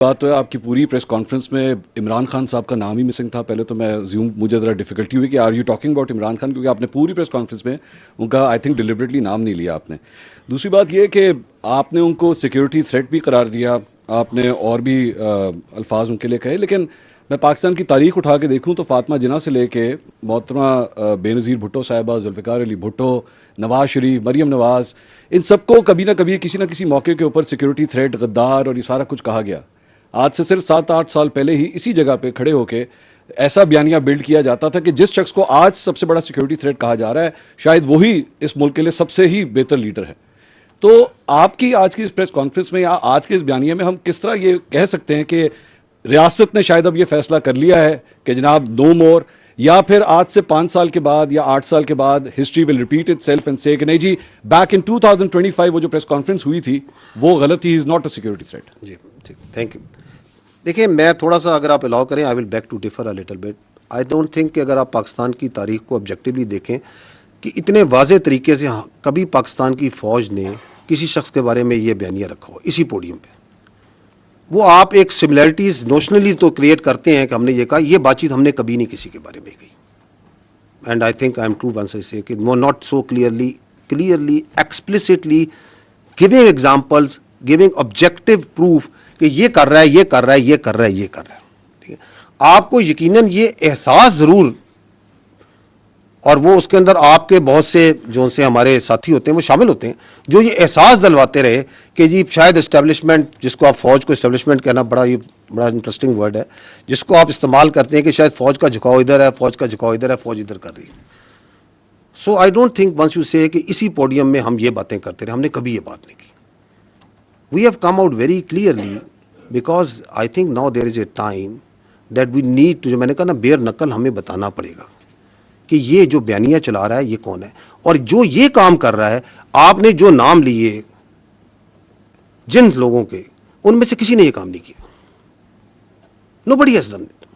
بات تو ہے آپ کی پوری پریس کانفرنس میں عمران خان صاحب کا نام ہی مسنگ تھا. پہلے تو میں مجھے ذرا ڈیفیکلٹی ہوئی کہ are you talking about Imran Khan, کیونکہ آپ نے پوری پریس کانفرنس میں ان کا آئی تھنک ڈیلیبریٹلی نام نہیں لیا آپ نے. دوسری بات یہ کہ آپ نے ان کو سیکیورٹی تھریٹ بھی قرار دیا, آپ نے اور بھی الفاظ ان کے لیے کہے, لیکن میں پاکستان کی تاریخ اٹھا کے دیکھوں تو فاطمہ جناح سے لے کے محترمہ بے نظیر بھٹو صاحبہ, ذوالفقار علی بھٹو, نواز شریف, مریم نواز, ان سب کو کبھی نہ کبھی کسی نہ کسی موقع کے اوپر سیکیورٹی تھریٹ, غدار اور یہ سارا کچھ کہا گیا. آج سے صرف 7-8 سال پہلے ہی اسی جگہ پہ کھڑے ہو کے ایسا بیانیہ بلڈ کیا جاتا تھا کہ جس شخص کو آج سب سے بڑا سیکیورٹی تھریٹ کہا جا رہا ہے شاید وہی اس ملک کے لیے سب سے ہی بہتر لیڈر ہے. تو آپ کی آج کی اس پریس کانفرنس میں یا آج کے اس بیانیے میں ہم کس طرح یہ کہہ سکتے ہیں کہ ریاست نے شاید اب یہ فیصلہ کر لیا ہے کہ جناب نو مور, یا پھر آج سے 5 سال کے بعد یا 8 سال کے بعد history will repeat it self and سے کہ نہیں جی بیک ان 2025 وہ جو پریس کانفرنس ہوئی تھی وہ غلط تھی, is not a security threat. جی ٹھیک, تھینک یو. دیکھیں میں تھوڑا سا اگر آپ الاؤ کریں, I will beg to differ a little bit. I don't think کہ اگر آپ پاکستان کی تاریخ کو آبجیکٹیولی دیکھیں کہ اتنے واضح طریقے سے کبھی پاکستان کی فوج نے کسی شخص کے بارے میں یہ بیانیہ رکھا ہو اسی پوڈیم پہ. وہ آپ ایک سملیرٹیز نوشنلی تو کریٹ کرتے ہیں کہ ہم نے یہ کہا, یہ بات چیت ہم نے کبھی نہیں کسی کے بارے میں کہی. And I think I am true once I say کہ وہ not so clearly explicitly giving examples, giving objective proof کہ یہ کر رہا ہے, یہ کر رہا ہے, یہ کر رہا ہے, یہ کر رہا ہے. ٹھیک ہے, آپ کو یقیناً یہ احساس ضرور, اور وہ اس کے اندر آپ کے بہت سے جو سے ہمارے ساتھی ہوتے ہیں وہ شامل ہوتے ہیں جو یہ احساس دلواتے رہے کہ جی شاید اسٹیبلشمنٹ, جس کو آپ فوج کو اسٹیبلشمنٹ کہنا بڑا انٹرسٹنگ ورڈ ہے, جس کو آپ استعمال کرتے ہیں کہ شاید فوج کا جھکاؤ ادھر ہے, فوج کا جھکاؤ ادھر ہے, فوج ادھر کر رہی ہے. So I don't think once you say کہ اسی پوڈیم میں ہم یہ باتیں کرتے رہے, ہم نے کبھی یہ بات نہیں کی. We have come out very clearly because I think now there is a time that we need to, جو میں نے کہا نا بیر نقل ہمیں بتانا پڑے گا کہ یہ جو بیانیہ چلا رہا ہے یہ کون ہے, اور جو یہ کام کر رہا ہے. آپ نے جو نام لیے جن لوگوں کے, ان میں سے کسی نے یہ کام نہیں کیا. Nobody has done it.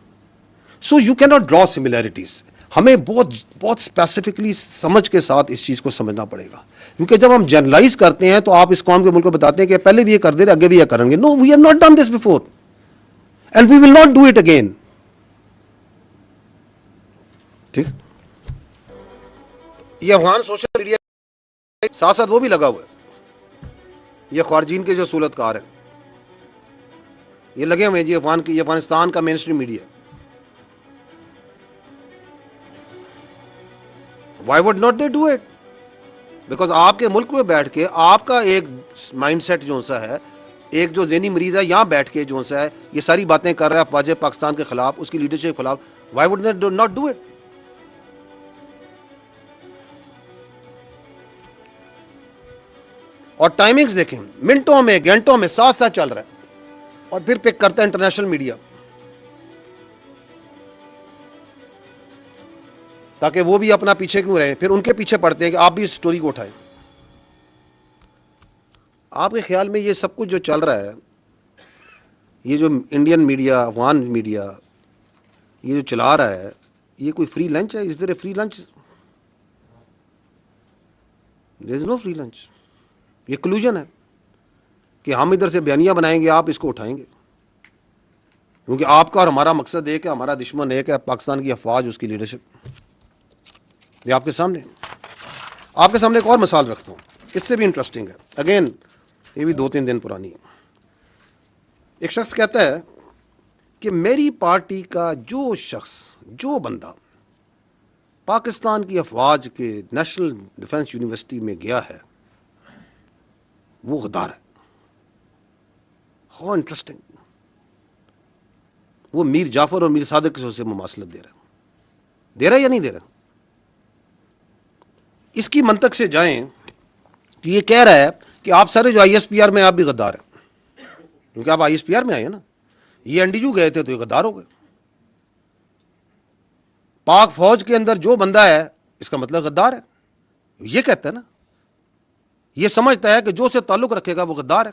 So you cannot draw similarities. ہمیں بہت اسپیسیفکلی سمجھ کے ساتھ اس چیز کو سمجھنا پڑے گا, کیونکہ جب ہم جنرلائز کرتے ہیں تو آپ اس قوم کے ملک کو بتاتے ہیں کہ پہلے بھی یہ کر دے رہے, آگے بھی یہ کریں گے. No, we have not done this before and we will not do it again. ٹھیک, یہ افغان سوشل میڈیا ساتھ ساتھ وہ بھی لگا ہوا ہے, یہ خارجین کے جو صورت کار ہیں یہ لگے ہوئے ہیں جی یہ افغانستان کا mainstream media. Why would not they do it? Because آپ کے ملک میں بیٹھ کے آپ کا ایک مائنڈ سیٹ جو سا ہے, ایک جو ذہنی مریض ہے یہاں بیٹھ کے جو سا ہے یہ ساری باتیں کر رہا ہے افواج پاکستان کے خلاف, اس کی لیڈرشپ کے خلاف. Y would not do it? اور ٹائمنگز دیکھیں, منٹوں میں گھنٹوں میں ساتھ ساتھ چل رہا ہے, اور پھر پک کرتا ہے انٹرنیشنل میڈیا تاکہ وہ بھی اپنا پیچھے کیوں رہے, پھر ان کے پیچھے پڑتے ہیں کہ آپ بھی اس سٹوری کو اٹھائیں. آپ کے خیال میں یہ سب کچھ جو چل رہا ہے, یہ جو انڈین میڈیا, افغان میڈیا یہ جو چلا رہا ہے, یہ کوئی فری لنچ ہے؟ Is there a free lunch? There is no free lunch. یہ کلوژن ہے کہ ہم ادھر سے بیانیہ بنائیں گے, آپ اس کو اٹھائیں گے, کیونکہ آپ کا اور ہمارا مقصد ایک ہے, ہمارا دشمن ایک ہے, پاکستان کی افواج, اس کی لیڈرشپ. یہ آپ کے سامنے ایک اور مثال رکھتا ہوں, اس سے بھی انٹرسٹنگ ہے. اگین یہ بھی 2-3 دن پرانی ہے. ایک شخص کہتا ہے کہ میری پارٹی کا جو شخص, جو بندہ پاکستان کی افواج کے نیشنل ڈیفنس یونیورسٹی میں گیا ہے وہ غدار ہے. How interesting. وہ میر جعفر اور میر صادق سے مماثلت دے رہا ہے یا نہیں دے رہا؟ اس کی منطق سے جائیں تو یہ کہہ رہا ہے کہ آپ سارے جو آئی ایس پی آر میں آپ بھی غدار ہیں, کیونکہ آپ آئی ایس پی آر میں آئے ہیں نا, یہ این ڈی یو گئے تھے تو یہ غدار ہو گئے. پاک فوج کے اندر جو بندہ ہے اس کا مطلب غدار ہے, یہ کہتا ہے نا, یہ سمجھتا ہے کہ جو سے تعلق رکھے گا وہ غدار ہے.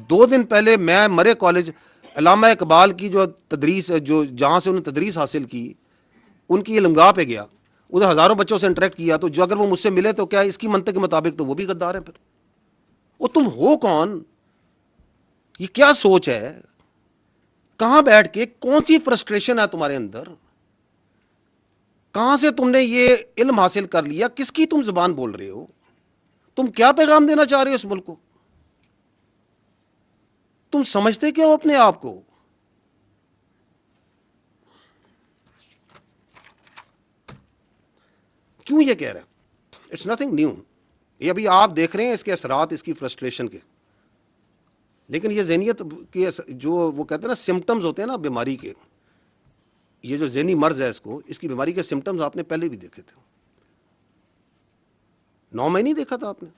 2 دن پہلے میں مرے کالج علامہ اقبال کی جو تدریس, جو جہاں سے انہوں نے تدریس حاصل کی, ان کی یہ لمگاہ پہ گیا, ادھر ہزاروں بچوں سے انٹریکٹ کیا, تو جو اگر وہ مجھ سے ملے تو کیا اس کی منطق کے مطابق تو وہ بھی غدار ہے. پھر وہ تم ہو کون؟ یہ کیا سوچ ہے کہاں بیٹھ کے کون سی فرسٹریشن ہے تمہارے اندر, کہاں سے تم نے یہ علم حاصل کر لیا, کس کی تم زبان بول رہے ہو, تم کیا پیغام دینا چاہ رہے ہو اس ملک کو, تم سمجھتے کیا ہو اپنے آپ کو؟ کیوں یہ کہہ رہا ہے؟ It's nothing new. یہ ابھی آپ دیکھ رہے ہیں اس کے اثرات اس کی فرسٹریشن کے, لیکن یہ ذہنیت کے جو وہ کہتے ہیں نا سمٹمز ہوتے ہیں نا بیماری کے, یہ جو ذہنی مرض ہے اس کی بیماری کے سمٹمز آپ نے پہلے بھی دیکھے تھے. 9 مہینے دیکھا تھا آپ نے.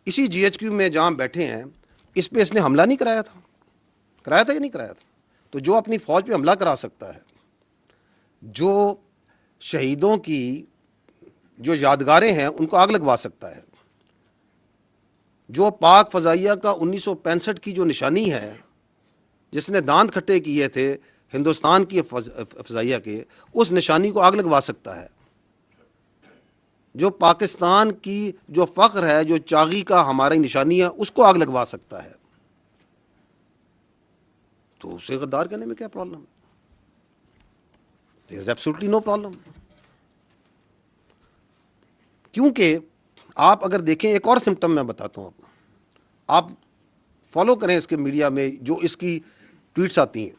اسی GHQ میں جہاں بیٹھے ہیں اس پہ اس نے حملہ نہیں کرایا تھا یا نہیں کرایا تھا؟ تو جو اپنی فوج پہ حملہ کرا سکتا ہے, جو شہیدوں کی جو یادگاریں ہیں ان کو آگ لگوا سکتا ہے, جو پاک فضائیہ کا 1965 کی جو نشانی ہے جس نے دانت کھٹے کیے تھے ہندوستان کی فضائیہ کے, اس نشانی کو آگ لگوا سکتا ہے, جو پاکستان کی جو فخر ہے, جو چاغی کا ہماری نشانی ہے, اس کو آگ لگوا سکتا ہے. تو اسے غدار کہنے میں کیا پرابلم ہے؟ There is absolutely no problem. کیونکہ آپ اگر دیکھیں ایک اور سمٹم میں بتاتا ہوں آپ فالو کریں اس کے میڈیا میں جو اس کی ٹویٹس آتی ہیں,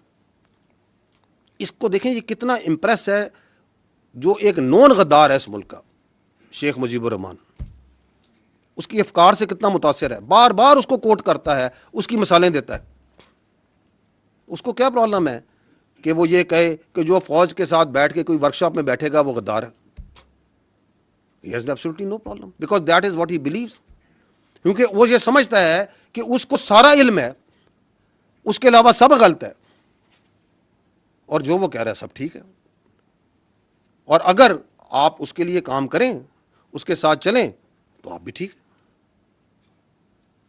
اس کو دیکھیں یہ کتنا امپریس ہے, جو ایک نون غدار ہے اس ملک کا شیخ مجیب الرحمان, اس کی افکار سے کتنا متاثر ہے, بار بار اس کو کوٹ کرتا ہے, اس کی مثالیں دیتا ہے. اس کو کیا پرابلم ہے کہ وہ یہ کہے کہ جو فوج کے ساتھ بیٹھ کے کوئی ورکشاپ میں بیٹھے گا وہ غدار ہے؟ He has absolutely no problem because that is what he believes. کیونکہ وہ یہ سمجھتا ہے کہ اس کو سارا علم ہے, اس کے علاوہ سب غلط ہے, اور جو وہ کہہ رہا ہے سب ٹھیک ہے. اور اگر آپ اس کے لیے کام کریں, اس کے ساتھ چلیں, تو آپ بھی ٹھیک ہے.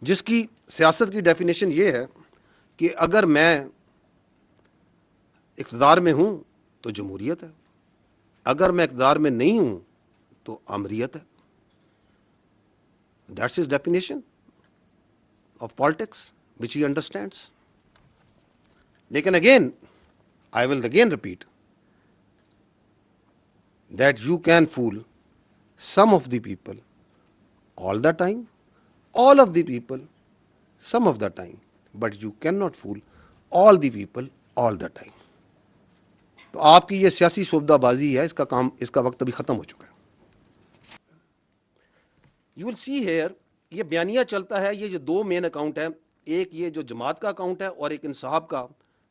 جس کی سیاست کی ڈیفینیشن یہ ہے کہ اگر میں اقتدار میں ہوں تو جمہوریت ہے, اگر میں اقتدار میں نہیں ہوں تو آمریت ہے. That's his definition of politics which he understands. لیکن again, I will again repeat that you can fool some of the people all the time, all of the people some of the time, but you cannot fool all the people all the time. تو آپ کی یہ سیاسی شعبدہ بازی ہے, اس کا وقت ابھی ختم ہو چکا ہے. یو ول سی ہیئر یہ بیانیہ چلتا ہے, یہ جو 2 مین اکاؤنٹ ہیں, ایک یہ جو جماعت کا اکاؤنٹ ہے اور ایک انصاف کا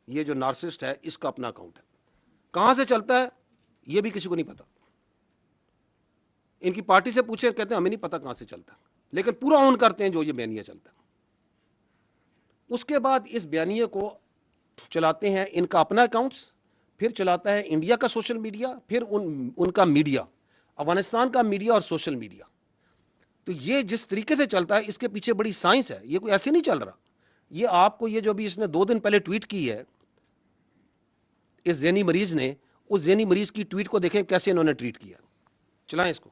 یہ جو نارسسٹ ہے اس کا اپنا اکاؤنٹ ہے. کہاں سے چلتا ہے یہ بھی کسی کو نہیں پتا. ان کی پارٹی سے پوچھیں, کہتے ہیں ہمیں نہیں پتا کہاں سے چلتا, لیکن پورا آن کرتے ہیں جو یہ بیانیہ چلتا ہے. اس کے بعد اس بیانیے کو چلاتے ہیں ان کا اپنا اکاؤنٹس, پھر چلاتا ہے انڈیا کا سوشل میڈیا, پھر ان کا میڈیا, افغانستان کا میڈیا اور سوشل میڈیا. تو یہ جس طریقے سے چلتا ہے اس کے پیچھے بڑی سائنس ہے, یہ کوئی ایسے نہیں چل رہا. یہ آپ کو یہ جو بھی اس نے 2 دن پہلے ٹویٹ کی ہے اس ذہنی مریض نے, اس ذہنی مریض کی ٹویٹ کو دیکھیں کیسے انہوں نے ٹریٹ کیا. چلائیں اس کو.